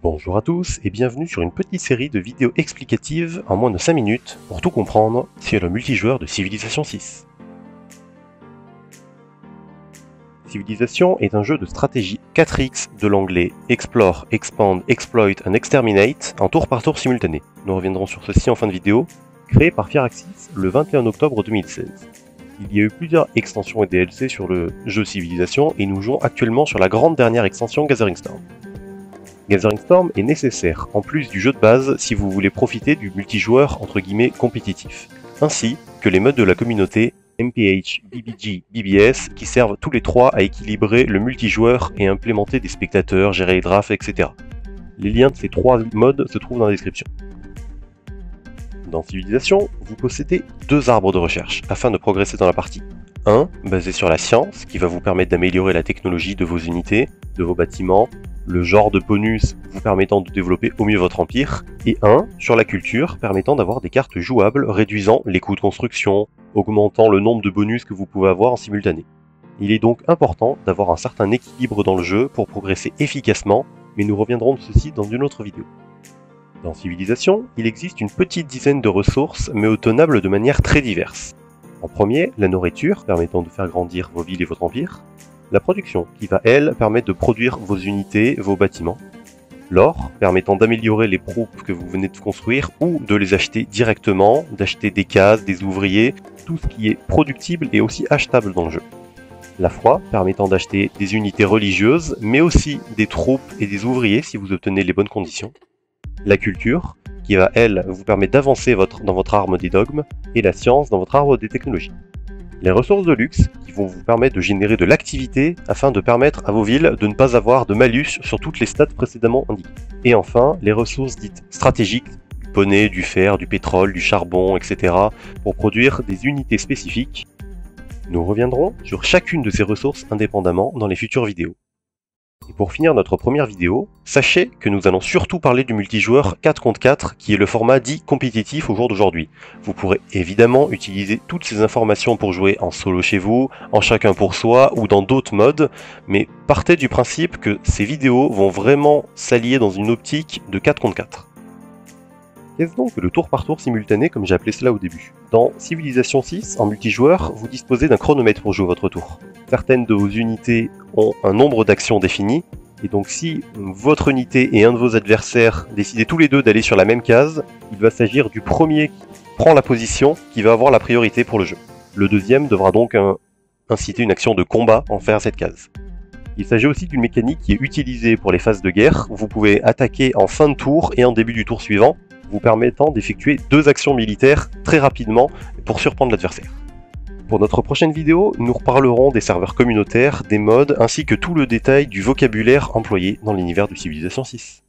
Bonjour à tous et bienvenue sur une petite série de vidéos explicatives en moins de 5 minutes pour tout comprendre sur le multijoueur de Civilization VI. Civilization est un jeu de stratégie 4X de l'anglais Explore, Expand, Exploit and Exterminate en tour par tour simultané. Nous reviendrons sur ceci en fin de vidéo, créé par Firaxis le 21 octobre 2016. Il y a eu plusieurs extensions et DLC sur le jeu Civilization et nous jouons actuellement sur la grande dernière extension Gathering Storm. Gathering Storm est nécessaire, en plus du jeu de base, si vous voulez profiter du multijoueur entre guillemets compétitif, ainsi que les modes de la communauté MPH, BBG, BBS, qui servent tous les trois à équilibrer le multijoueur et implémenter des spectateurs, gérer les drafts, etc. Les liens de ces trois modes se trouvent dans la description. Dans Civilization, vous possédez deux arbres de recherche afin de progresser dans la partie. Un, basé sur la science, qui va vous permettre d'améliorer la technologie de vos unités, de vos bâtiments, le genre de bonus vous permettant de développer au mieux votre empire, et un sur la culture permettant d'avoir des cartes jouables réduisant les coûts de construction, augmentant le nombre de bonus que vous pouvez avoir en simultané. Il est donc important d'avoir un certain équilibre dans le jeu pour progresser efficacement, mais nous reviendrons de ceci dans une autre vidéo. Dans Civilization, il existe une petite dizaine de ressources, mais obtenables de manière très diverse. En premier, la nourriture, permettant de faire grandir vos villes et votre empire. La production, qui va, elle, permettre de produire vos unités, vos bâtiments. L'or, permettant d'améliorer les troupes que vous venez de construire ou de les acheter directement, d'acheter des cases, des ouvriers, tout ce qui est productible et aussi achetable dans le jeu. La foi, permettant d'acheter des unités religieuses, mais aussi des troupes et des ouvriers si vous obtenez les bonnes conditions. La culture, qui va, elle, vous permettre d'avancer dans votre arbre des dogmes, et la science dans votre arbre des technologies. Les ressources de luxe, qui vont vous permettre de générer de l'activité afin de permettre à vos villes de ne pas avoir de malus sur toutes les stats précédemment indiquées. Et enfin, les ressources dites stratégiques, du poney, du fer, du pétrole, du charbon, etc. pour produire des unités spécifiques. Nous reviendrons sur chacune de ces ressources indépendamment dans les futures vidéos. Et pour finir notre première vidéo, sachez que nous allons surtout parler du multijoueur 4 contre 4 qui est le format dit compétitif au jour d'aujourd'hui. Vous pourrez évidemment utiliser toutes ces informations pour jouer en solo chez vous, en chacun pour soi ou dans d'autres modes, mais partez du principe que ces vidéos vont vraiment s'allier dans une optique de 4 contre 4. Qu'est-ce donc que le tour par tour simultané comme j'ai appelé cela au début? Dans Civilization VI, en multijoueur, vous disposez d'un chronomètre pour jouer votre tour. Certaines de vos unités ont un nombre d'actions défini, et donc si votre unité et un de vos adversaires décident tous les deux d'aller sur la même case, il va s'agir du premier qui prend la position qui va avoir la priorité pour le jeu. Le deuxième devra donc inciter une action de combat envers cette case. Il s'agit aussi d'une mécanique qui est utilisée pour les phases de guerre, où vous pouvez attaquer en fin de tour et en début du tour suivant, vous permettant d'effectuer deux actions militaires très rapidement pour surprendre l'adversaire. Pour notre prochaine vidéo, nous reparlerons des serveurs communautaires, des modes, ainsi que tout le détail du vocabulaire employé dans l'univers de Civilization VI.